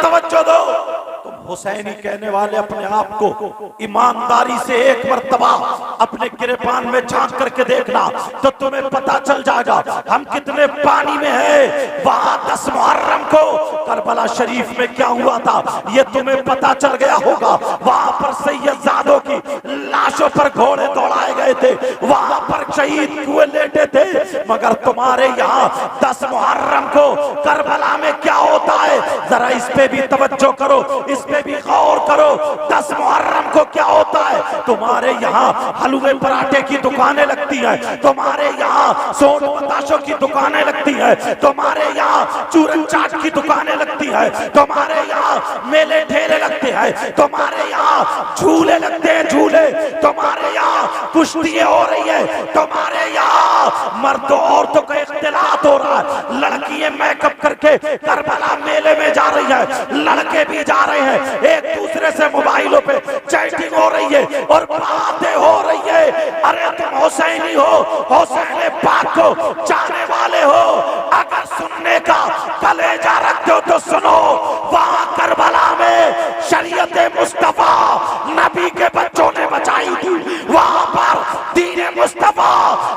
तवज्जो दो। तुम हुसैनी कहने वाले अपने आप को ईमानदारी से एक मर्तबा अपने गिरेबान में झांक करके देखना, तो तुम्हें पता चल जाएगा हम कितने पानी में है। वहां 10 मुहर्रम को करबला शरीफ में क्या हुआ था ये तुम्हें पता चल गया होगा। वहां पर सैयदजादों की लाशों पर घोड़े दौड़ाए गए थे, वहां पर शहीद कुएं लेटे थे। मगर तुम्हारे यहाँ 10 मुहर्रम को करबला में क्या होता है, जरा इस पे भी तवज्जो करो, इस पे भी गौर करो। 10 मुहर्रम को क्या होता है, तुम्हारे यहाँ हलवे पराठे की दुकानें लगती हैं, तुम्हारे यहाँ सोन बताशों की दुकानें लगती हैं, तुम्हारे यहाँ चूरन चाट की दुकानें लगती हैं, तुम्हारे यहाँ मेले ठेले लगते हैं, तुम्हारे यहाँ झूले लगते हैं, झूले, तुम्हारे यहाँ कुश्ती हो रही है, तुम्हारे यहाँ मर्दों औरतों का इख्तिलात हो रहा है, लड़कियां मेकअप करके करबला मेले में जा रही है, लड़के भी जा रहे हैं, एक दूसरे से मोबाइलों पे चैटिंग हो रही है और बातें हो रही है। अरे तुम हुसैनी हो, हुसैन पाक को जाने वाले हो, अगर सुनने का कलेजा रखते हो तो सुनो। वहां करबला में शरीयत मुस्तफा नबी के बच्चों ने बचाई थी, वहां पर दीन मुस्तफा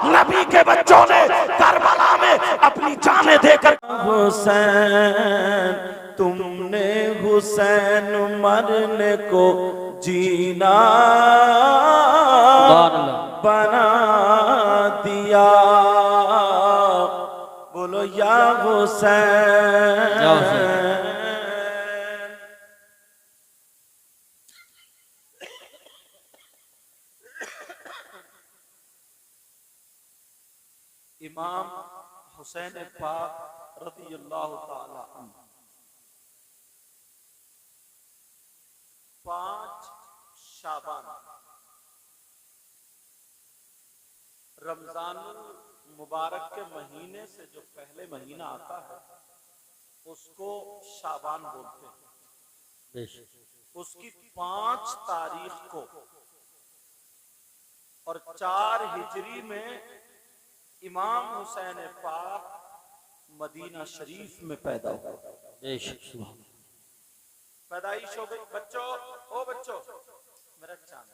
नबी के बच्चों ने करबला में अपनी जानें देकर। हुसैन तुमने हुसैन मरने को जीना बना दिया, बोलो या हुसैन। इमाम हुसैन पाक रज़ियल्लाहु ताला अन्हु 5 शाबान रमजान मुबारक के महीने से जो पहले महीना आता है उसको शाबान बोलते हैं। उसकी 5 तारीख को और 4 हिजरी में इमाम हुसैन पाक मदीना शरीफ में पैदा हुआ। पैदाइश हो गई। बच्चों, ओ बच्चों, मेरा चांद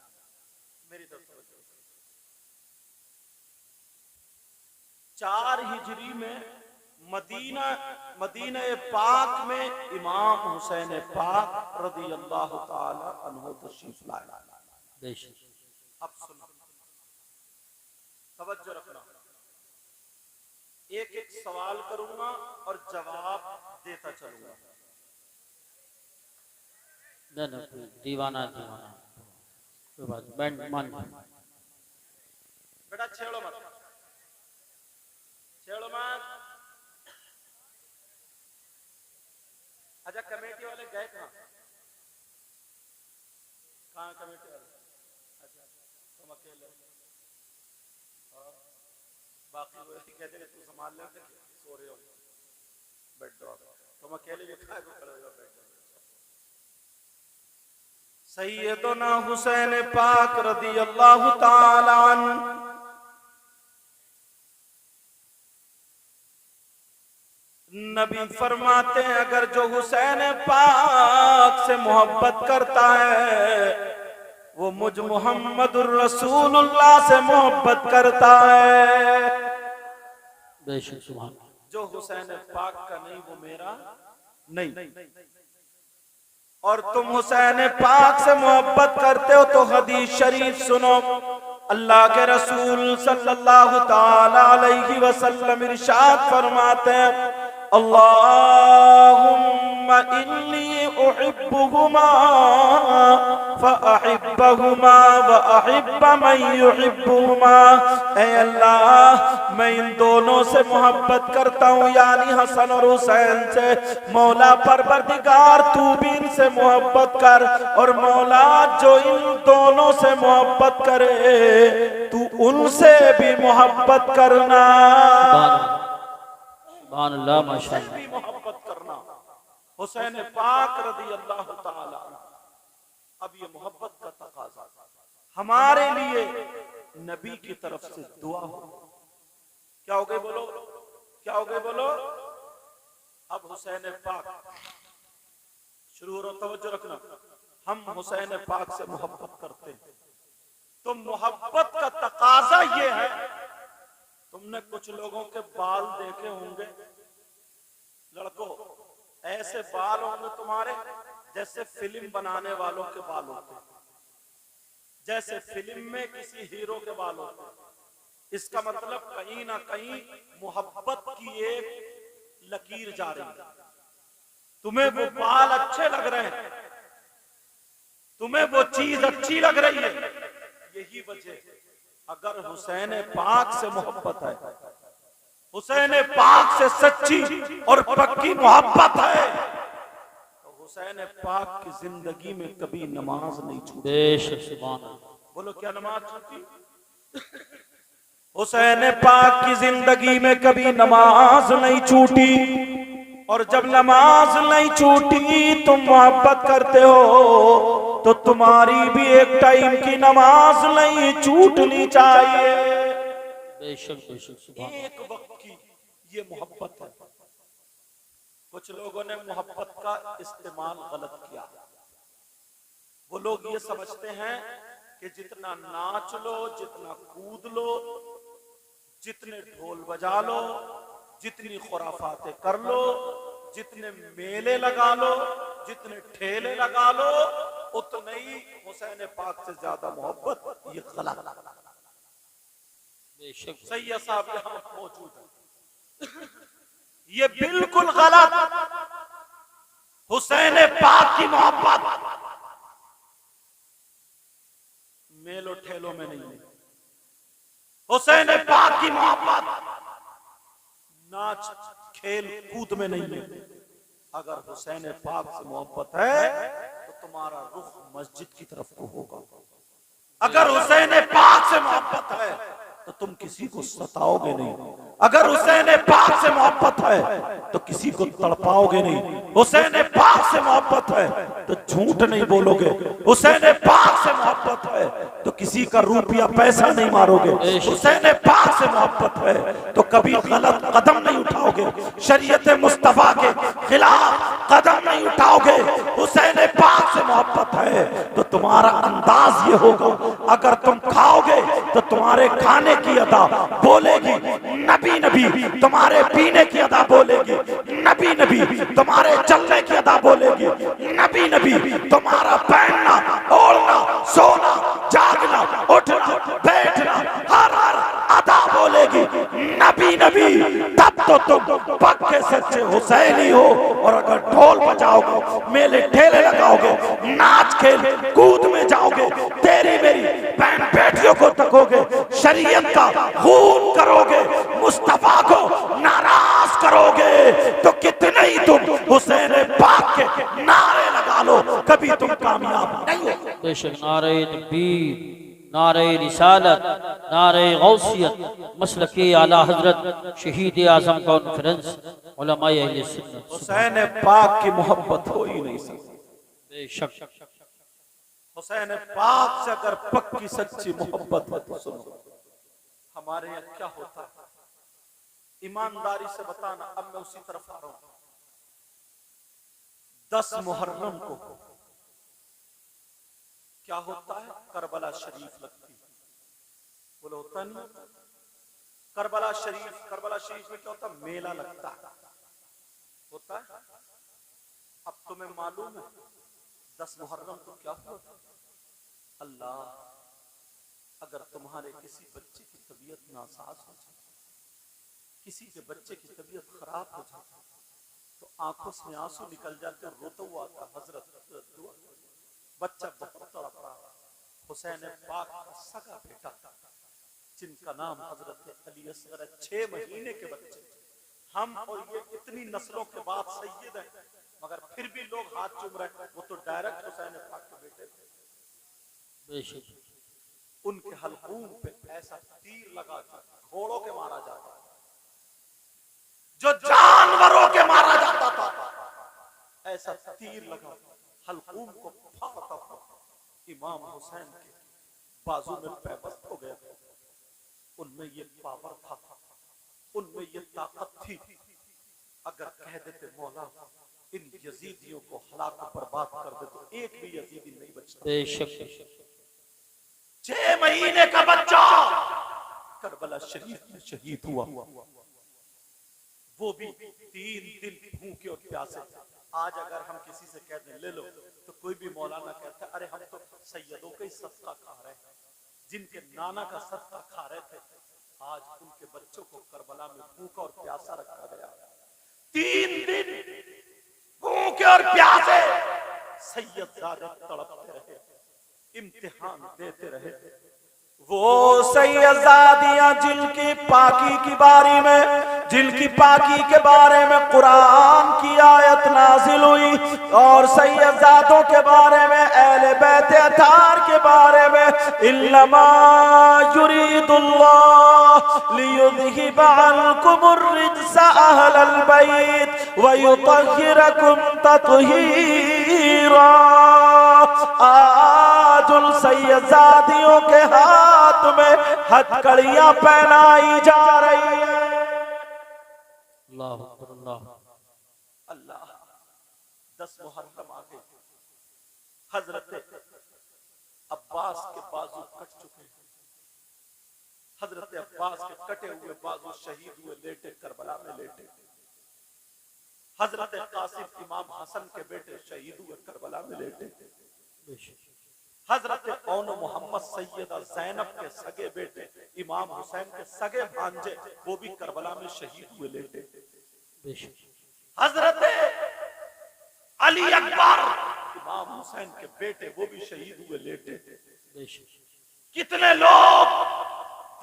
मेरी तरफ 4 हिजरी में मदीना पाक में इमाम हुसैन पाक रज़ियल्लाहु ताला अन्हु तशरीफ लाए। अब सुनो, तवज्जो रखना, एक एक सवाल करूंगा और जवाब देता चलूंगा। दीवाना बेटा छेड़ो मत, छेड़ो मत। अच्छा, कमेटी वाले गए कहाँ? कहाँ कमेटी वाले? अच्छा, तुम अकेले और बाकी वो कहते हैं तू संभाल ले, सो रहे हो, बैठ जाओ। तुम अकेले भी खा के खड़े हो, बैठ जाओ। सैयदना हुसैन पाक रज़ियल्लाहु ताला अन्हु नबी फरमाते हैं अगर जो हुसैन पाक से मोहब्बत करता है वो मुझ मुहम्मदुर रसूलुल्लाह से मोहब्बत करता है। बेशक सुभान। जो हुसैन पाक का नहीं वो मेरा नहीं। और तुम हुसैन पाक से मोहब्बत करते हो तो हदीस शरीफ सुनो। अल्लाह के रसूल सल्लल्लाहु ताला अलैहि वसल्लम इरशाद फरमाते हैं, अल्लाहुम्मा इन्नी उहिब्बुहुमा फअहिब्बहुमा व अहिब्ब मन युहिब्बुहुमा। ऐ अल्लाह, मैं इन दोनों से मोहब्बत करता हूँ, यानी हसन और हुसैन से। मौला परवरदिगार तू भी इनसे मोहब्बत कर, और मौला जो इन दोनों से मोहब्बत करे तू उनसे भी मोहब्बत करना। अल्लाह माशाअल्लाह। भी मोहब्बत करना हुसैन पाक रज़ियल्लाहु ताला। अब ये मोहब्बत का तकाज़ा हमारे लिए नबी की तरफ से दुआ हो। क्या हो गई बोलो, क्या हो गई बोलो। अब हुसैन पाक शुरू हो, तवज्जो रखना। हम हुसैन पाक से मोहब्बत करते हैं, तो मोहब्बत का तकाजा ये है, तुमने कुछ लोगों के बाल देखे होंगे, लड़कों, ऐसे बाल होंगे तुम्हारे जैसे फिल्म बनाने वालों के बाल होते हैं, जैसे फिल्म में किसी हीरो के बाल होते हैं। इसका मतलब कहीं ना कहीं मोहब्बत की एक लकीर जा रही है। तुम्हें वो बाल अच्छे लग रहे हैं, तुम्हें वो चीज अच्छी लग रही है, यही वजह। अगर हुसैन पाक से मोहब्बत है, हुसैन पाक से सच्ची और पक्की मोहब्बत है, तो हुसैन पाक की जिंदगी में कभी नमाज नहीं छूटी। बेशक सुभान अल्लाह। बोलो क्या नमाज छूटी? हुसैन पाक की जिंदगी में कभी नमाज नहीं छूटी। और जब नमाज नहीं छूटी, तुम मोहब्बत करते हो तो तुम्हारी भी एक टाइम की नमाज नहीं छूटनी चाहिए। बेशक बेशक सुभान अल्लाह। एक वक्त की ये मोहब्बत है। कुछ लोगों ने मोहब्बत का इस्तेमाल गलत किया। वो लोग ये समझते हैं कि जितना नाच लो, जितना कूद लो, जितने ढोल बजा लो, जितनी खुराफातें कर लो, जितने मेले लगा लो, जितने ठेले लगा लो, उतने ही हुसैन पाक से ज्यादा मोहब्बत। ये गलत। बेशक सैयद साहब यहाँ मौजूद है, ये बिल्कुल गलत। हुसैन पाक की मोहब्बत मेलो ठेलों में नहीं है। हुसैन पाक की मोहब्बत नाच खेल कूद में नहीं है। अगर हुसैन पाक से मोहब्बत है तो तुम्हारा रुख मस्जिद की तरफ को होगा। अगर हुसैन पाक से मोहब्बत है तो तुम किसी को सताओगे नहीं। अगर हुसैन पाक से मोहब्बत है तो किसी को तड़पाओगे नहीं। हुसैन पाक से मोहब्बत है तो झूठ नहीं बोलोगे। हुसैन पाक से मोहब्बत है तो किसी का रुपया पैसा नहीं मारोगे। हुसैन पाक से मोहब्बत है तो कभी गलत कदम नहीं उठाओगे। शरीयत मुस्तफा के खिलाफ कदम नहीं उठाओगे। हुसैन पाक से मोहब्बत है तो तुम्हारा अंदाज ये होगा, अगर तुम खाओगे तो तुम्हारे खाने की अदा बोलेगी नबी नबी, तुम्हारे पीने की अदा बोलेगी नबी नबी, तुम्हारे चलने की अदा बोलेगी नबी नबी, तुम्हारा पहनना, ओढ़ना, सोना, जागना, उठना, बैठना, हर हर अदा बोलेगी नबी नबी। तब तो तुम पक्के सच्चे हुसैनी हो। और अगर ढोल बजाओगे, मेले ठेले लगाओगे, नाच खेल कूद में जाओगे, तेरी मेरी बहन बेटियों को तकोगे, शरीयत का खून करोगे, मुस्तफा को नाराज करोगे, तो कितने ही तुम हुसैन पाक के नारे लगा लो, कभी तुम कामयाब नहीं हो। बेशक नारे तकबीर, नारे रिसालत, नारे गौसियत, मसलके आला हजरत शहीद आजम कॉन्फ्रेंस उलमाए अहले सुन्नत। हुसैन पाक की मोहब्बत हो ही नहीं सकती। बेशक हुसैन पाक से अगर पक्की सच्ची मोहब्बत है तो सुनो हमारे यहाँ क्या होता है, ईमानदारी से बताना। अब मैं उसी तरफ आ रहा हूं। 10 मुहर्रम को क्या होता है, करबला शरीफ लगती है। बोलो होता नहीं? करबला शरीफ में क्या होता है, मेला लगता है, होता है। अब तुम्हें मालूम है 10 मुहर्रम को क्या हुआ? अल्लाह, अगर तुम्हारे किसी बच्चे की तबीयत नासाज हो जाए, किसी के बच्चे की तबीयत खराब हो जाए, तो आंखों से आंसू निकल जाते, रोता हुआ आता, हजरत दुआ, बच्चा बहुत तड़प रहा। हुसैन पाक का सगा बेटा जिनका नाम हजरत अली असगर है, 6 महीने के बच्चे। हम और ये इतनी नस्लों के बाद सैयद है, मगर फिर भी लोग हाथ चूम रहे हैं। वो तो डायरेक्ट हुसैन पाक के बेटे थे। बेशक उनके हलकूम पे ऐसा तीर लगा घोड़ों के मारा जाता, जो जानवरों के मारा जाता था, ऐसा तीर लगा हलकूम को फाड़ता हुआ इमाम हुसैन के बाजू में पैबस्त हो गया। उनमें ये पावर था, उनमें ये ताकत थी। अगर कह देते मौला इन यजीदियों को हलाक बर्बाद बर्बाद कर दे तो एक भी यजीदी नहीं बचता। बेशक 6 महीने का बच्चा करबला शरीफ में शहीद हुआ, वो भी 3 दिन भूखे और प्यासे। आज अगर हम किसी से कह दें ले लो, तो कोई भी मौलाना कहता है अरे हम तो सैयदों का ही सदका खा रहे हैं, जिनके नाना का सदका खा रहे थे। आज उनके बच्चों को करबला में भूखा और प्यासा रखा गया। 3 दिन भूखे और प्यासे सैयदजादे तड़पते रहे, इम्तिहान देते रहे। वो सैयदजादियां जिनकी पाकी की बारी में, जिनकी पाकी के बारे में कुरान की आयत नाजिल हुई, और सैयदजादों के बारे में, अहले बैत अतार के बारे में, इन्नमा युरीदुल्लाह लियुज़हिबा अन्कुमुर रिज्स अहलल बैत व युतहिरकुम तत्हीरा। आज उन सैयदजादियों के हाथ में हथकड़ियां पहनाई जा रही है। अल्लाह अल्लाह अल्लाह 10 मुहर्रम आ गई। हजरत अब्बास के बाजू कट चुके हैं। हजरत अब्बास के कटे हुए बाजू शहीद हुए, लेटे करबला में लेटे। हजरत कासिम इमाम हसन के बेटे शहीद हुए, करबला में लेटे। हजरत कौन मोहम्मद सैयदा ज़ैनब के सगे बेटे इमाम हुसैन के सगे भांजे वो भी करबला में शहीद हुए, लेटे। हजरत अली अकबर इमाम हुसैन के बेटे वो भी शहीद हुए, लेटे। कितने लोग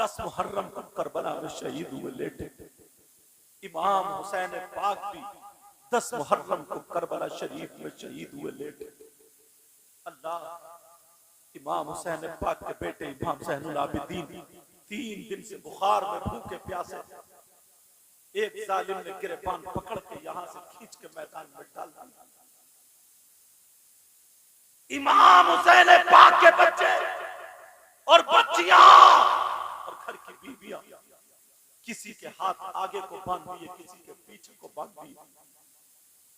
10 मुहर्रम को करबला में शहीद हुए, लेटे। इमाम हुसैन पाक भी 10 मुहर्रम को करबला शरीफ में शहीद हुए, लेटे। अल्लाह इमाम हुसैन पाक के बेटे इमाम ज़ैनुल आबिदीन 3 दिन से बुखार में भूखे प्यासे, एक जालिम ने गिरबान पकड़ के यहां से खींच के मैदान में डाल दिया। इमाम हुसैन पाक के बच्चे और बच्चियां और घर की बीवियां किसी के हाथ आगे को बांध दिए, किसी के पीछे को बांध दिए।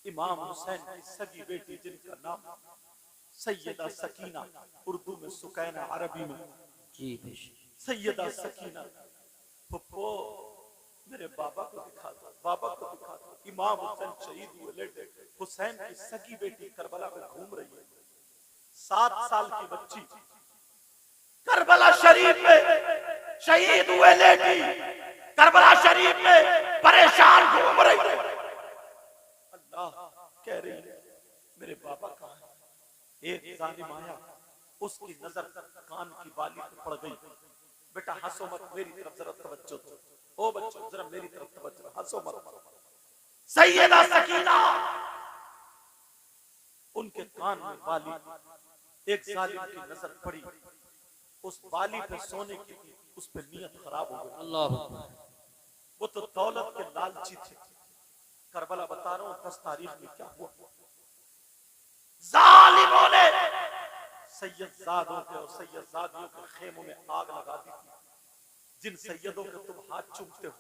इमाम हुसैन की सगी बेटी जिनका नाम सैयदा सकीना, उर्दू में सुकैना, अरबी में सैयदा सकीना, पप्पो मेरे बाबा को दिखा दो, बाबा को दिखा दो। इमाम हुसैन शहीद हुए, लेटे। हुसैन की सगी बेटी करबला में घूम रही है। 7 साल की बच्ची करबला शरीफ में शहीद हुए, लेटी। करबला शरीफ में परेशान घूम रही है। अल्लाह कह रही है मेरे बाबा कहाँ है? एक जालिम आया, उसकी नजर कान की बाली पर पड़ गई। बेटा हंसो मत, मेरी तरफ जरा तवज्जो दो। ओ बच्चों जरा मेरी तरफ तवज्जो, हंसो मत। सैयदा सकीना उनके कान में बाली, एक जालिम की नजर पड़ी, उस बाली पे सोने की, उस पे नियत खराब हो गई। अल्लाह वो तो दौलत के लालची थे। करबला बता रहा हूं 10 तारीख में क्या हुआ। जालिमों ने सैयदजादों के और सैयदजादियों के खेमों में आग लगा दी थी। जिन सैयदों के तुम हाथ चूमते हो